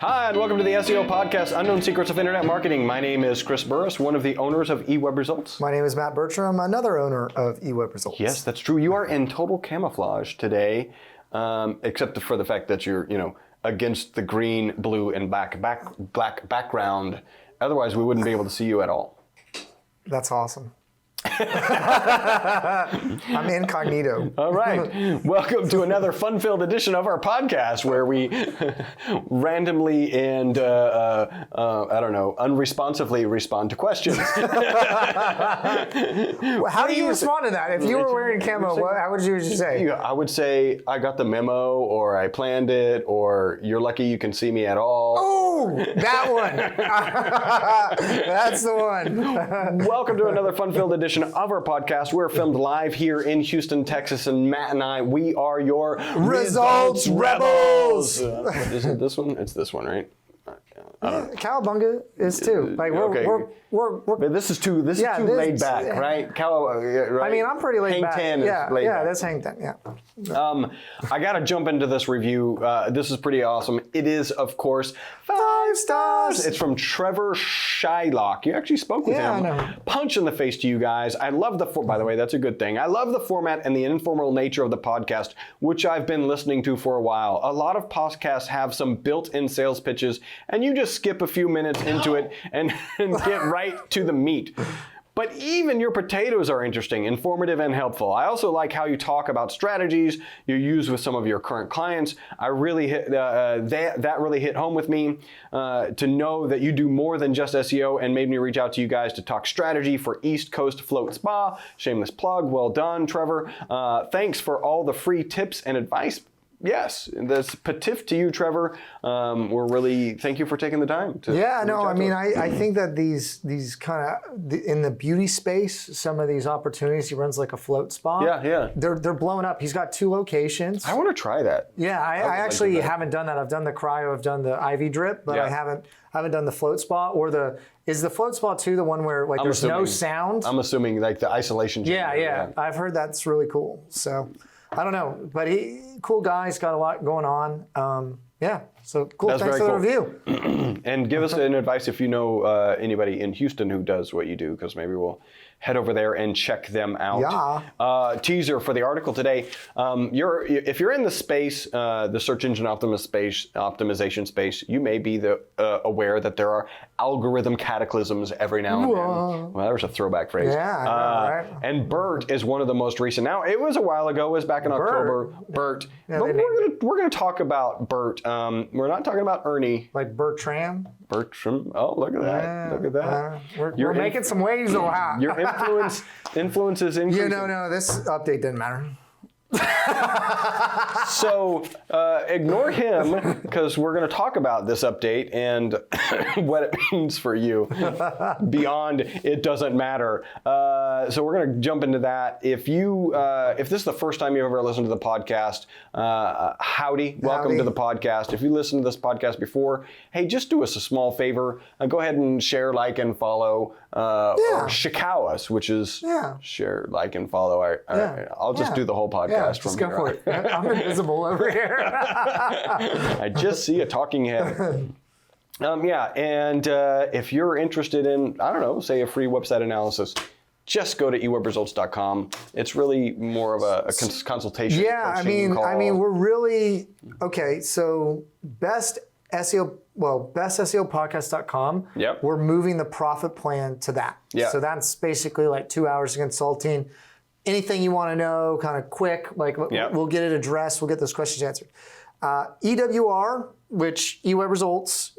Hi, and welcome to the SEO Podcast, Unknown Secrets of Internet Marketing. My name is Chris Burris, one of the owners of eWebResults. My name is Matt Bertram, another owner of eWebResults. Yes, that's true. You are in total camouflage today, except for the fact that you're, against the green, blue, and black background. Otherwise, we wouldn't be able to see you at all. That's awesome. I'm incognito. All right. Welcome to another fun-filled edition of our podcast where we randomly and, unresponsively respond to questions. How do you respond to that? If you were wearing camo, how would you say? I would say, I got the memo, or I planned it, or you're lucky you can see me at all. Oh, that one. That's the one. Welcome to another fun-filled edition of our podcast. We're filmed live here in Houston, Texas, and Matt and I, we are your Results Rebels. Is it this one? It's this one, right? Cowabunga is too. Like we're but this is too laid back, right? Right? I mean, I'm pretty laid back. Hang 10 is laid back. That's hang 10. Yeah. I got to jump into this review. This is pretty awesome. It is, of course, 5 stars. It's from Trevor Shylock. You actually spoke with him. I know. Punch in the face to you guys. I love by the way, that's a good thing. I love the format and the informal nature of the podcast, which I've been listening to for a while. A lot of podcasts have some built-in sales pitches, and you just skip a few minutes into it and get right to the meat. But even your potatoes are interesting, informative, and helpful. I also like how you talk about strategies you use with some of your current clients. I really that really hit home with me to know that you do more than just SEO, and made me reach out to you guys to talk strategy for East Coast Float Spa. Shameless plug. Well done, Trevor. Thanks for all the free tips and advice. Yes, that's patif to you, Trevor. Thank you for taking the time. I think that these kind of, in the beauty space, some of these opportunities, he runs like a float spa. Yeah. They're blowing up. He's got 2 locations. I want to try that. Yeah, I actually haven't done that. I've done the cryo, I've done the IV drip, but I haven't done the float spa is the float spa too the one where there's no sound? I'm assuming like the isolation chamber. Yeah. I've heard that's really cool. So I don't know, but cool guy. He's got a lot going on. So cool. That's Thanks for the review. And give us an advice if you know anybody in Houston who does what you do, because maybe we'll head over there and check them out. Yeah. Teaser for the article today. If you're in the space, the search engine optimization space, you may be aware that there are algorithm cataclysms every now and then. Well, there's a throwback phrase. Yeah, I know, right? And BERT is one of the most recent. Now, it was a while ago. It was back in October. BERT. Yeah, but we're gonna talk about BERT. We're not talking about Ernie. Like Bertram. Bertram. Oh, look at that. Look at that. We're making some waves, though. Your influence is increasing. No, this update didn't matter. So ignore him, because we're going to talk about this update and what it means for you beyond it doesn't matter. So we're going to jump into that. If this is the first time you've ever listened to the podcast, howdy, welcome to the podcast. If you listened to this podcast before, hey, just do us a small favor. Go ahead and share, like, and follow, or shikow us, which is share, like, and follow. I'll just do the whole podcast. Just go for it. I'm invisible over here. I just see a talking head. And if you're interested in, say a free website analysis, just go to ewebresults.com. It's really more of a consultation. Yeah, we're really, okay, so bestseopodcast.com. Yep. We're moving the profit plan to that. Yeah. So that's basically like 2 hours of consulting. Anything you want to know, kind of quick, we'll get it addressed. We'll get those questions answered. EWR, which eWebResults,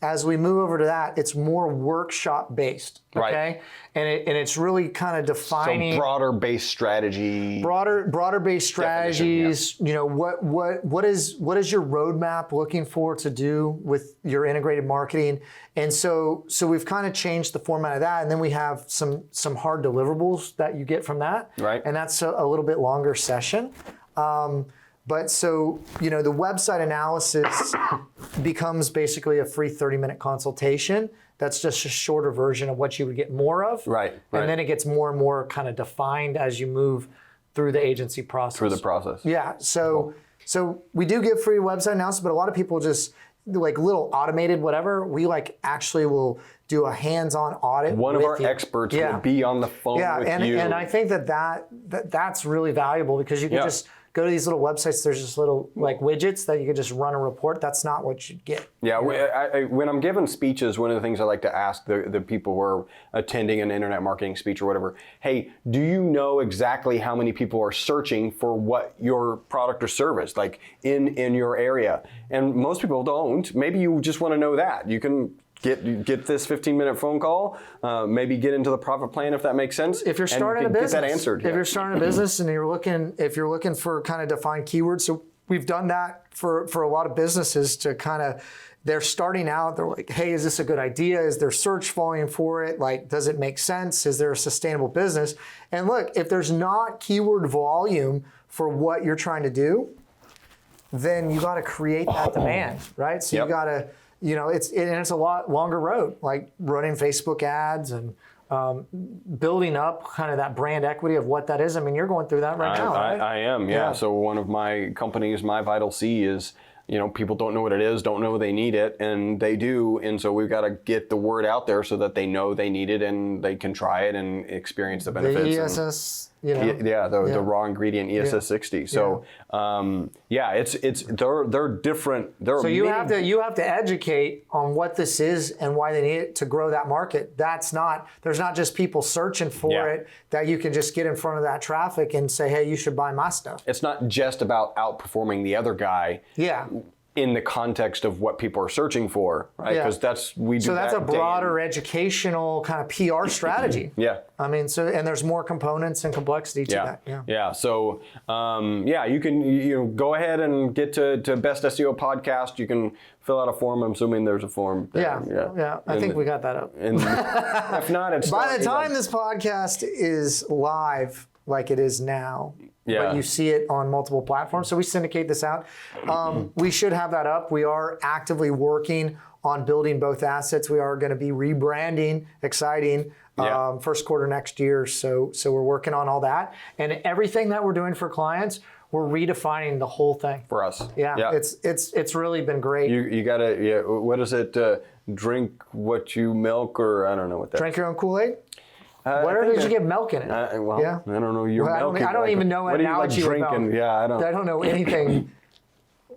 as we move over to that, it's more workshop based. Okay, right. And it's really kind of defining broader based strategy. Broader based strategies. Yeah. What is your roadmap looking for to do with your integrated marketing? And so we've kind of changed the format of that, and then we have some hard deliverables that you get from that. Right. And that's a little bit longer session. But so, the website analysis becomes basically a free 30-minute consultation. That's just a shorter version of what you would get more of. Right. And then it gets more and more kind of defined as you move through the agency process. Through the process. Yeah. So we do give free website analysis, but a lot of people just like little automated whatever, we like actually will do a hands-on audit. One of our experts will be on the phone with you. And I think that's really valuable because you can just go to these little websites. There's just little like widgets that you can just run a report. That's not what you get. Yeah, when I'm giving speeches, one of the things I like to ask the people who are attending an internet marketing speech or whatever, hey, do you know exactly how many people are searching for what your product or service, like in your area? And most people don't. Maybe you just want to know that. You can get this 15-minute phone call, maybe get into the profit plan if that makes sense. If you're starting a business, get that answered. If you're starting a business and if you're looking for kind of defined keywords, so we've done that for a lot of businesses to kind of, they're starting out, they're like, hey, is this a good idea? Is there search volume for it? Like, does it make sense? Is there a sustainable business? And look, if there's not keyword volume for what you're trying to do, then you got to create that demand, right? So you got to, it's a lot longer road, like running Facebook ads and building up kind of that brand equity of what that is. I mean, you're going through that right now, right? I am, yeah. So one of my companies, My Vital C, is, people don't know what it is, don't know they need it, and they do. And so we've got to get the word out there so that they know they need it and they can try it and experience the benefits. The ESS, the raw ingredient ESS 60. So they're different. So you have to educate on what this is and why they need it to grow that market. There's not just people searching for it that you can just get in front of that traffic and say, hey, you should buy my stuff. It's not just about outperforming the other guy. Yeah. In the context of what people are searching for, right? Because that's a broader educational kind of PR strategy. I mean, and there's more components and complexity to that. Yeah. So, you can go ahead and get to Best SEO Podcast. You can fill out a form. I'm assuming there's a form there. I think we got that up. And if not, it's by the time this podcast is live, like it is now. But you see it on multiple platforms. So we syndicate this out. We should have that up. We are actively working on building both assets. We are going to be rebranding, exciting, first quarter next year. So we're working on all that. And everything that we're doing for clients, we're redefining the whole thing. For us. It's really been great. You got to, what is it? Drink what you milk, or I don't know what that is. Drink your own Kool-Aid? Where did you get milk in it? I don't know. I don't even know what analogy you like drinking. Milk. Yeah, I don't know anything.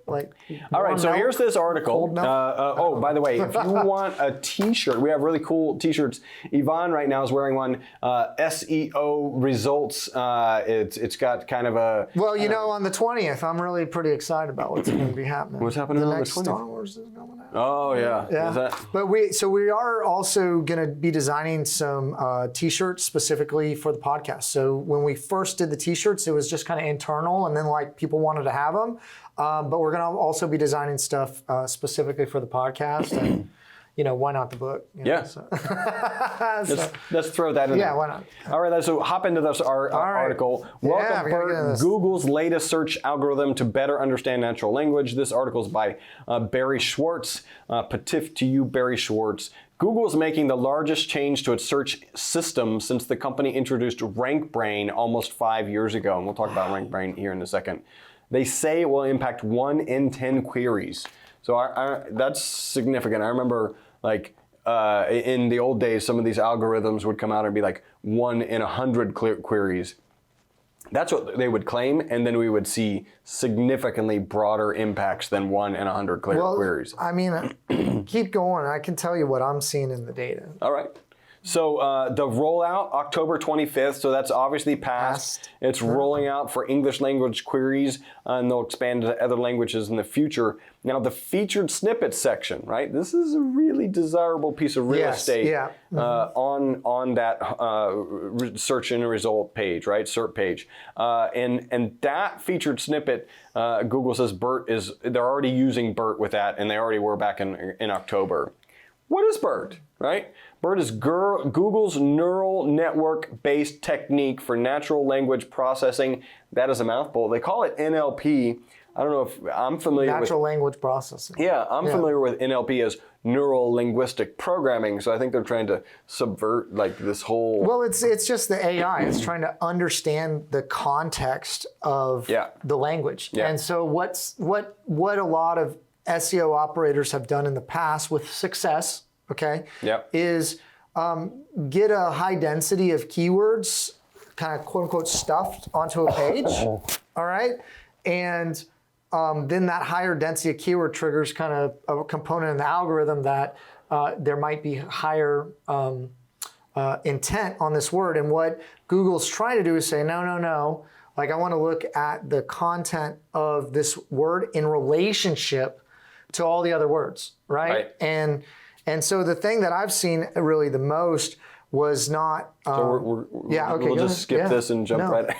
All right, so here's this article. By the way, if you want a T-shirt, we have really cool T-shirts. Yvonne right now is wearing one. SEO results. It's got kind of a. Well, on the 20th, I'm really pretty excited about what's going to be happening. What's happening on the 20th? Star Wars is coming out. Oh yeah. Is that? But we are also going to be designing some T-shirts specifically for the podcast. So when we first did the T-shirts, it was just kind of internal, and then people wanted to have them. But we're going to also be designing stuff specifically for the podcast. And, why not the book? Let's throw that in there. Yeah, why not? All right, so hop into this article. Welcome, BERT, Google's latest search algorithm to better understand natural language. This article is by Barry Schwartz. Patif to you, Barry Schwartz. Google is making the largest change to its search system since the company introduced Rankbrain almost 5 years ago. And we'll talk about Rankbrain here in a second. They say it will impact 1 in 10 queries. So that's significant. I remember in the old days, some of these algorithms would come out and be like 1 in 100 queries. That's what they would claim, and then we would see significantly broader impacts than 1 in 100 queries. I mean, keep going. I can tell you what I'm seeing in the data. All right. So the rollout, October 25th, so that's obviously passed. It's rolling out for English language queries, and they'll expand to other languages in the future. Now, the featured snippets section, right? This is a really desirable piece of real estate on that search and result page, right? SERP page. And that featured snippet, Google says they're already using BERT with that, and they already were back in October. What is BERT, right? BERT is Google's neural network-based technique for natural language processing. That is a mouthful. They call it NLP. I don't know if I'm familiar with... Natural language processing. Yeah, I'm familiar with NLP as neural linguistic programming, so I think they're trying to subvert this whole... Well, it's just the AI. It's trying to understand the context of the language. Yeah. And so what a lot of SEO operators have done in the past with success, okay, is get a high density of keywords kind of quote unquote stuffed onto a page, all right? And then that higher density of keyword triggers kind of a component in the algorithm that there might be higher intent on this word. And what Google's trying to do is say, no. Like I want to look at the content of this word in relationship to all the other words, right? And so the thing that I've seen really the most was not. We'll just skip this and jump right.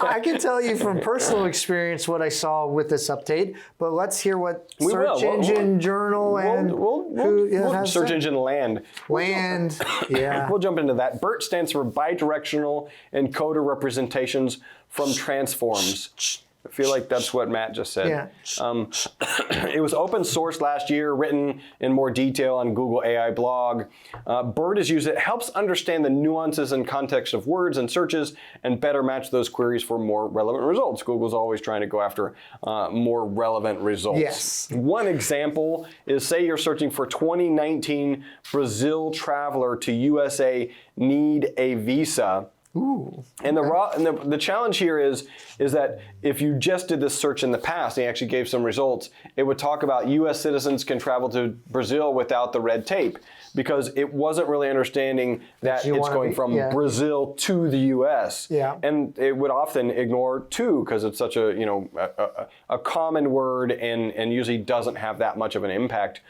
I can tell you from personal experience what I saw with this update, but let's hear what Search Engine Journal and Search Engine Land. We'll jump into that. BERT stands for bidirectional encoder representations from transforms. I feel like that's what Matt just said. It was open source last year, written in more detail on Google AI blog. BERT is used. It helps understand the nuances and context of words and searches and better match those queries for more relevant results. Google's always trying to go after more relevant results. Yes. One example is, say you're searching for 2019 Brazil traveler to USA need a visa. Ooh, and the challenge here is that if you just did this search in the past, and he actually gave some results, it would talk about U.S. citizens can travel to Brazil without the red tape, because it wasn't really understanding that it's going from Brazil to the U.S. And it would often ignore to, because it's such a common word and usually doesn't have that much of an impact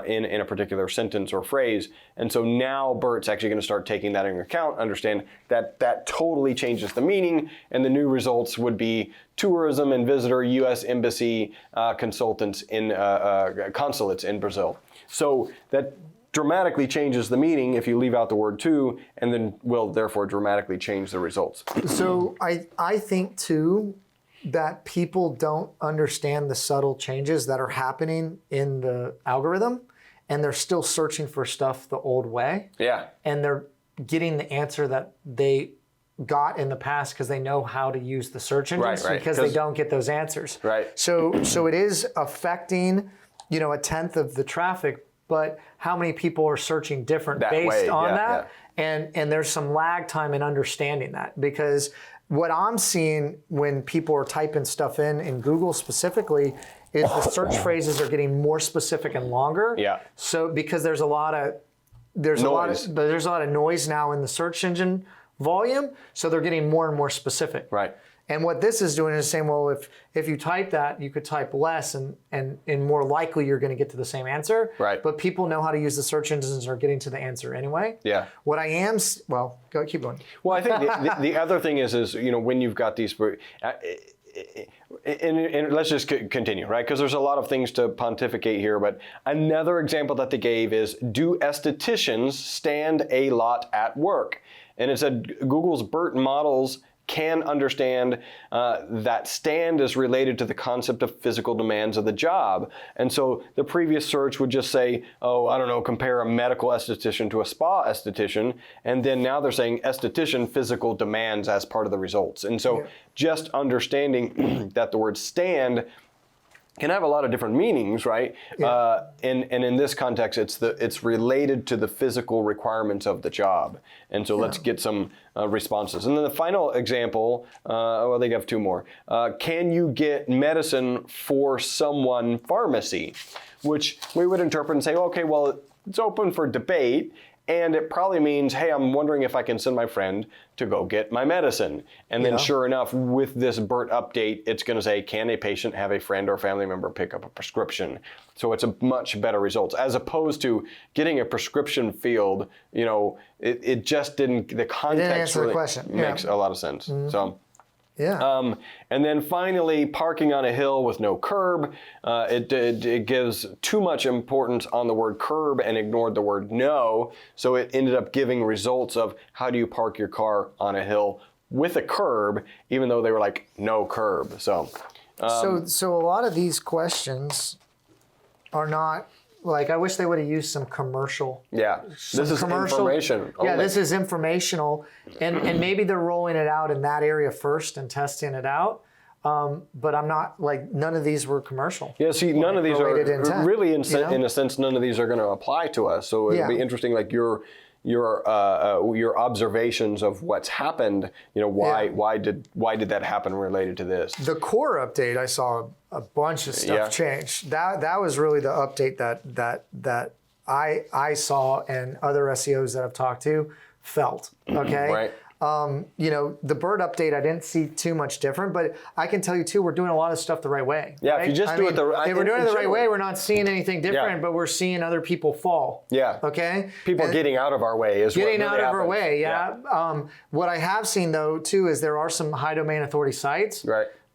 in a particular sentence or phrase. And so now BERT's actually going to start taking that into account, understand that that totally changes the meaning, and the new results would be tourism and visitor, U.S. embassy consulates in Brazil. So that dramatically changes the meaning if you leave out the word to, and then will therefore dramatically change the results. So I think too that people don't understand the subtle changes that are happening in the algorithm, and they're still searching for stuff the old way. And they're getting the answer that they got in the past because they know how to use the search engines, because they don't get those answers. So it is affecting, a tenth of the traffic, but how many people are searching different based on that? And there's some lag time in understanding that, because what I'm seeing when people are typing stuff in Google specifically is the search phrases are getting more specific and longer. So because there's a lot of noise now in the search engine volume, so they're getting more and more specific. And what this is doing is saying, well, if you type that, you could type less, and more likely you're going to get to the same answer. But people know how to use the search engines and are getting to the answer anyway. What I am, keep going. Well, I think the other thing is when you've got these, and let's just continue, right? Because there's a lot of things to pontificate here. But another example that they gave is, do estheticians stand a lot at work? And it said Google's BERT models can understand that stand is related to the concept of physical demands of the job. And so the previous search would just say, compare a medical esthetician to a spa esthetician. And then now they're saying esthetician physical demands as part of the results. And so just understanding that the word stand can have a lot of different meanings, right? And in this context, it's related to the physical requirements of the job. And so let's get some responses. And then the final example, they have two more. Can you get medicine for someone pharmacy? Which we would interpret and say, okay, well, it's open for debate. And it probably means, hey, I'm wondering if I can send my friend to go get my medicine. And then sure enough, with this BERT update, it's going to say, can a patient have a friend or family member pick up a prescription? So it's a much better result. As opposed to getting a prescription field, it just didn't, the context really makes a lot of sense. So. And then finally, parking on a hill with no curb. It gives too much importance on the word curb and ignored the word no. So it ended up giving results of how do you park your car on a hill with a curb, even though they were like no curb. So a lot of these questions are not. I wish they would have used some commercial. This is information. This is informational, and maybe they're rolling it out in that area first and testing it out. But I'm not like, none of these were commercial. Yeah, see, none of these are intent, really, in a sense, none of these are going to apply to us. So it'll be interesting, like your observations of what's happened. Why did that happen related to this? The core update, I saw a bunch of stuff change. That was really the update that I saw and other SEOs that I've talked to felt. Okay. Right. The BERT update, I didn't see too much different, but I can tell you too, we're doing a lot of stuff the right way. Yeah, right? if you just do it the right way. If we're doing it the right way, we're not seeing anything different, but we're seeing other people fall. Yeah. Okay? People getting out of our way is what really happens. Getting out of our way, yeah. What I have seen though too is there are some high domain authority sites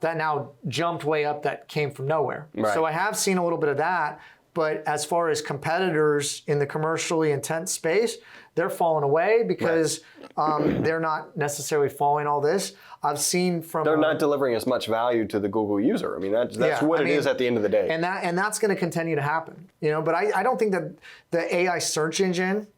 that now jumped way up that came from nowhere. Right. So I have seen a little bit of that, but as far as competitors in the commercially intent space, they're falling away because they're not necessarily following all this. I've seen from they're not delivering as much value to the Google user. I mean, that's what it is at the end of the day. And that's going to continue to happen. But I don't think that the AI search engine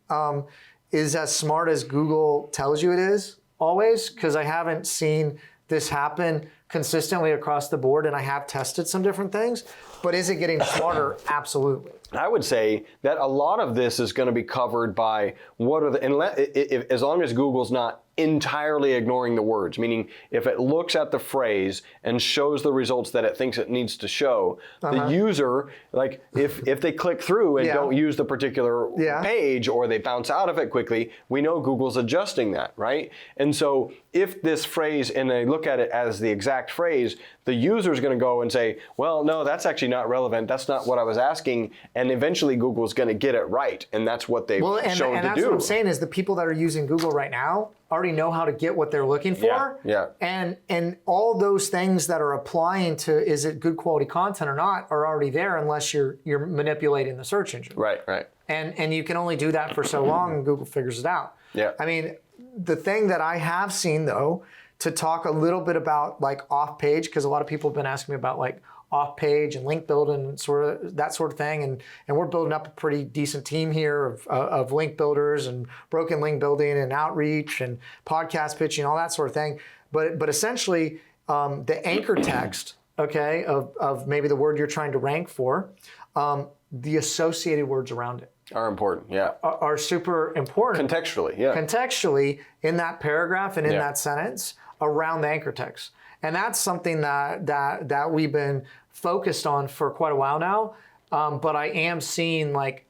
is as smart as Google tells you it is always, because I haven't seen this happen consistently across the board, and I have tested some different things. But is it getting smarter? Absolutely. I would say that a lot of this is going to be covered by as long as Google's not entirely ignoring the words, meaning if it looks at the phrase and shows the results that it thinks it needs to show, the user, like if they click through and don't use the particular page or they bounce out of it quickly, we know Google's adjusting that, right? And so if this phrase, and they look at it as the exact phrase, the user's going to go and say, well, no, that's actually not relevant. That's not what I was asking. And eventually Google's going to get it right. And that's what they've shown to do. And that's what I'm saying is the people that are using Google right now already know how to get what they're looking for. Yeah. And all those things that are applying to is it good quality content or not are already there unless you're manipulating the search engine. Right. And you can only do that for so long and Google figures it out. Yeah. I mean, the thing that I have seen though, to talk a little bit about like off page, because a lot of people have been asking me about like off page and link building and sort of that sort of thing. And we're building up a pretty decent team here of link builders and broken link building and outreach and podcast pitching, all that sort of thing. But essentially the anchor text, of maybe the word you're trying to rank for, the associated words around it. Are important, are super important. Contextually, Contextually in that paragraph and in that sentence around the anchor text. And that's something that we've been focused on for quite a while now. But I am seeing like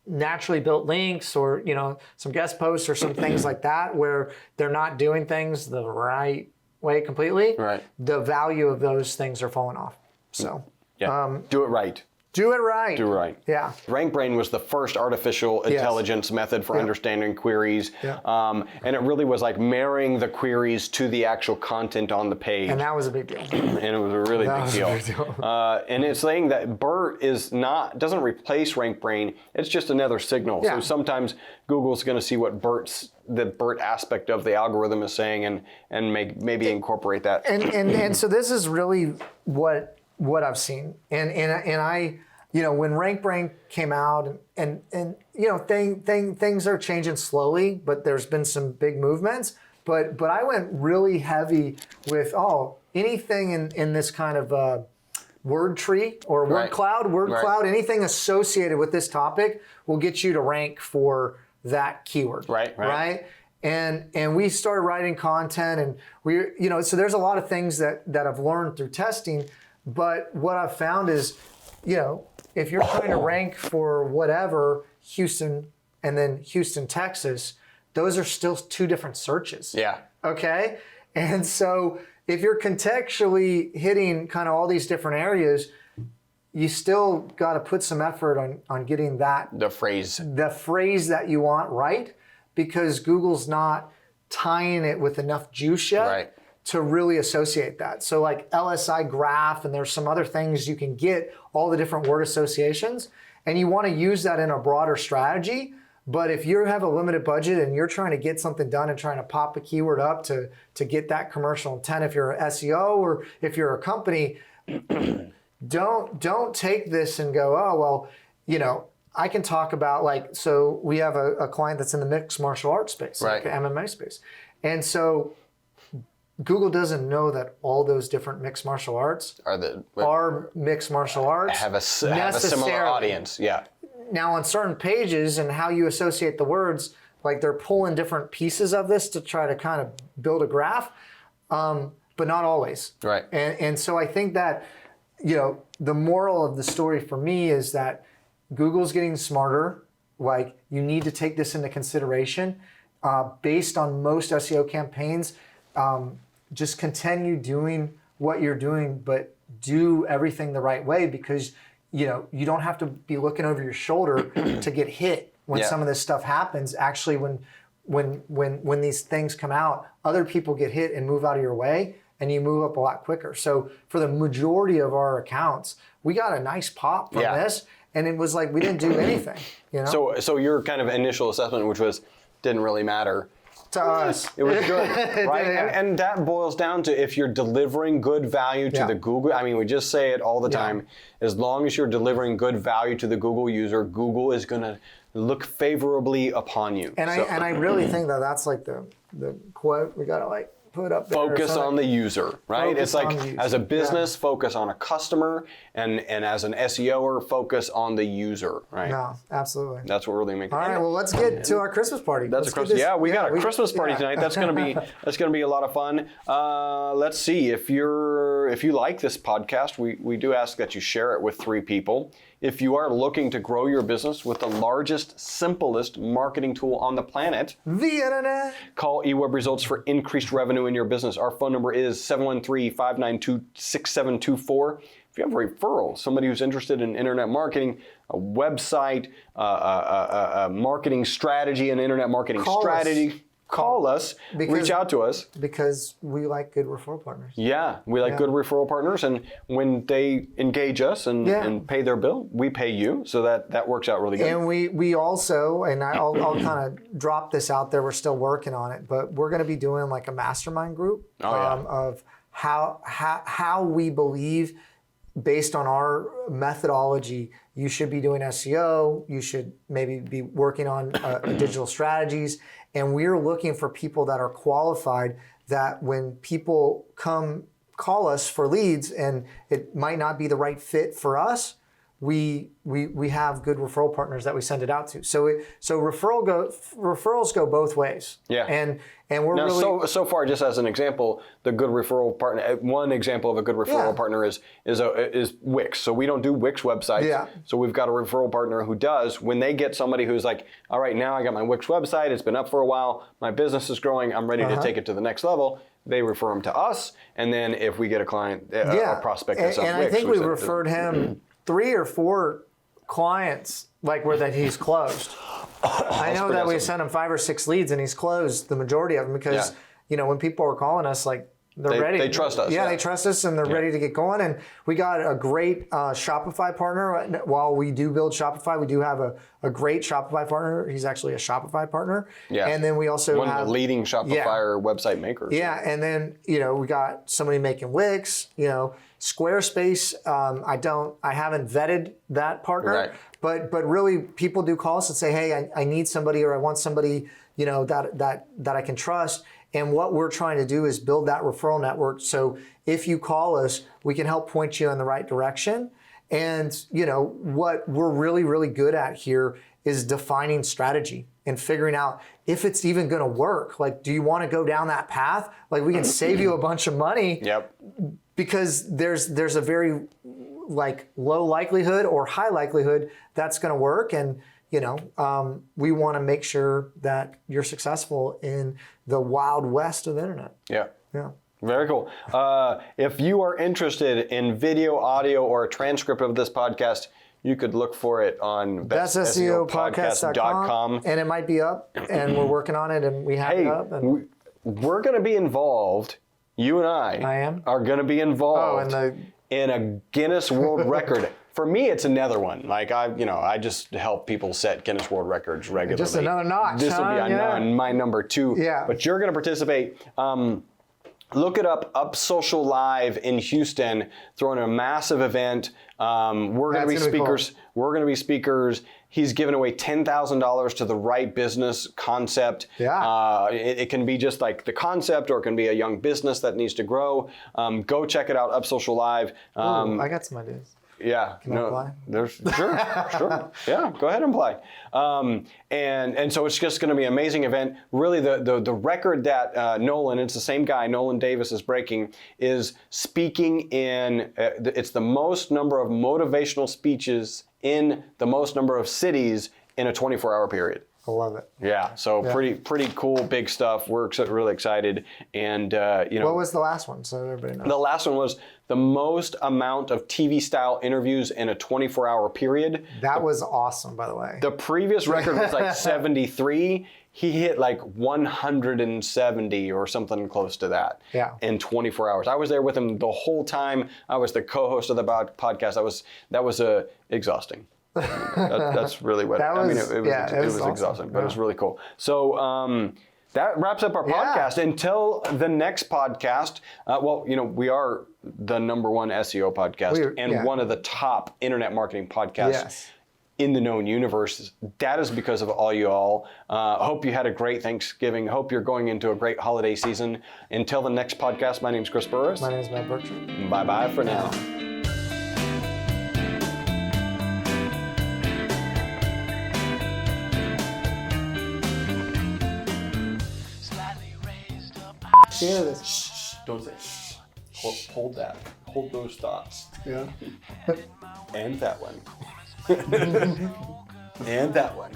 naturally built links or some guest posts or some things like that where they're not doing things the right way completely. Right. The value of those things are falling off. So do it right. Do it right. Do it right. Yeah. Rankbrain was the first artificial intelligence method for understanding queries. Yeah. And it really was like marrying the queries to the actual content on the page. And that was a big deal. And it was a really big deal. And it's saying that BERT doesn't replace Rankbrain. It's just another signal. Yeah. So sometimes Google's going to see what the BERT aspect of the algorithm is saying and maybe incorporate that. And so this is really what I've seen. And I when Rankbrain came out and things are changing slowly, but there's been some big movements. But I went really heavy with anything in this kind of word tree or word cloud, anything associated with this topic will get you to rank for that keyword. Right? And we started writing content and so there's a lot of things that I've learned through testing. But what I've found is, if you're trying to rank for whatever, Houston and then Houston, Texas, those are still two different searches. Yeah. Okay? And so if you're contextually hitting kind of all these different areas, you still got to put some effort on getting the phrase that you want right, because Google's not tying it with enough juice yet to really associate that. So like LSI graph, and there's some other things you can get, all the different word associations, and you want to use that in a broader strategy. But if you have a limited budget and you're trying to get something done and trying to pop a keyword up to get that commercial intent, if you're an SEO or if you're a company, don't take this and go, I can talk about so we have a client that's in the mixed martial arts space, like the MMA space. And so Google doesn't know that all those different mixed martial arts are mixed martial arts. Have a similar audience. Yeah. Now on certain pages and how you associate the words, like they're pulling different pieces of this to try to kind of build a graph, but not always. Right. And so I think that, the moral of the story for me is that Google's getting smarter. Like, you need to take this into consideration. Based on most SEO campaigns, just continue doing what you're doing, but do everything the right way, because you don't have to be looking over your shoulder to get hit when some of this stuff happens. Actually, when these things come out, other people get hit and move out of your way, and you move up a lot quicker. So for the majority of our accounts, we got a nice pop from this, and it was like we didn't do anything. So your kind of initial assessment, which was didn't really matter to us. It was good, right? And that boils down to if you're delivering good value to the Google. I mean, we just say it all the time. As long as you're delivering good value to the Google user, Google is going to look favorably upon you. And I really think that that's like the quote we got to like put up there. Focus on the user, right? Focus it's like on the user. As a business, focus on a customer, and as an SEOer, focus on the user, right? No, absolutely. That's what really makes. All right, well, let's get to our Christmas party. That's a Christmas. We got a Christmas party tonight. That's gonna be a lot of fun. Let's see if you like this podcast, we do ask that you share it with 3 people. If you are looking to grow your business with the largest, simplest marketing tool on the planet, the internet, call eWeb Results for increased revenue in your business. Our phone number is 713-592-6724. If you have a referral, somebody who's interested in internet marketing, a website, a marketing strategy, an internet marketing strategy, call us, reach out to us. Because we like good referral partners. Yeah, we like good referral partners, and when they engage us and pay their bill, we pay you, so that works out really good. And we also, and I'll kind of drop this out there, we're still working on it, but we're going to be doing like a mastermind group of how we believe, based on our methodology, you should be doing SEO, you should maybe be working on digital strategies. And we're looking for people that are qualified, that when people come call us for leads and it might not be the right fit for us, we have good referral partners that we send it out to. So referrals go both ways. Yeah. And we're now, really so far, just as an example, the good referral partner. One example of a good referral partner is Wix. So we don't do Wix websites. Yeah. So we've got a referral partner who does. When they get somebody who's like, all right, now I got my Wix website. It's been up for a while. My business is growing. I'm ready to take it to the next level. They refer them to us, and then if we get a client, a prospect that's on Wix, I think we referred him 3 or 4 clients that he's closed. I know that we sent him 5 or 6 leads and he's closed the majority of them because when people are calling us, like they're ready. They trust us. Yeah, they trust us and they're ready to get going. And we got a great Shopify partner. While we do build Shopify, we do have a great Shopify partner. He's actually a Shopify partner. Yeah. And then we also one have of the leading Shopify or website makers. Yeah, and then we got somebody making Wix. Squarespace. I haven't vetted that partner. Right. But really, people do call us and say, hey, I need somebody, or I want somebody, that I can trust. And what we're trying to do is build that referral network. So if you call us, we can help point you in the right direction. And what we're really, really good at here is defining strategy and figuring out if it's even going to work. Like, do you want to go down that path? Like, we can save you a bunch of money. Yep. Because there's a very low likelihood or high likelihood that's going to work, and we want to make sure that you're successful in the wild west of the internet. Yeah. Yeah. Very cool. If you are interested in video, audio, or a transcript of this podcast, you could look for it on bestseopodcast.com. And it might be up, and we're working on it, and we have it up. And we're going to be involved. You and I are going to be involved in a Guinness World Record. For me, it's another one. Like I just help people set Guinness World Records regularly. Just another notch. This will be my number 2. Yeah. But you're going to participate. Look it up Social Live in Houston, throwing a massive event. We're going to be speakers. Cool. We're going to be speakers. He's giving away $10,000 to the right business concept. Yeah. It can be just like the concept, or it can be a young business that needs to grow. Go check it out, Social Live. I got some ideas. Yeah. Can I apply? Sure. Yeah, go ahead and play. And so it's just going to be an amazing event. Really, the record that Nolan, it's the same guy, Nolan Davis, is breaking, is speaking in, it's the most number of motivational speeches in the most number of cities in a 24-hour period. I love it. Yeah, so pretty cool, big stuff. We're really excited. And, what was the last one, so everybody knows? The last one was the most amount of TV-style interviews in a 24-hour period. That was awesome, by the way. The previous record was like 73. He hit like 170 or something close to that in 24 hours. I was there with him the whole time. I was the co-host of the podcast. That was exhausting. That's really what it was awesome. Exhausting, but it was really cool. So that wraps up our podcast. Until the next podcast, we are the #1 SEO podcast and one of the top internet marketing podcasts in the known universe. That is because of all you all. Hope you had a great Thanksgiving. Hope you're going into a great holiday season. Until the next podcast, my name is Chris Burris. My name is Matthew Bertram. Bye-bye for now. Shh. Don't say shh. Hold that. Hold those thoughts. Yeah. And that one. And that one.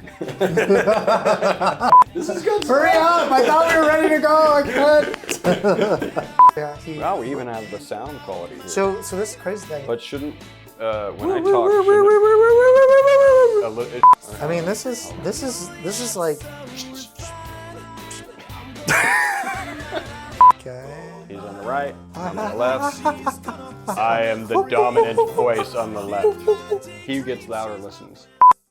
This is good. Hurry up! I thought we were ready to go. I couldn't. Wow, we even have the sound quality here. So this is the crazy thing. But shouldn't when I talk? I mean, this is like. Okay. He's on the right, I'm on the left. I am the dominant voice on the left. He who gets louder listens.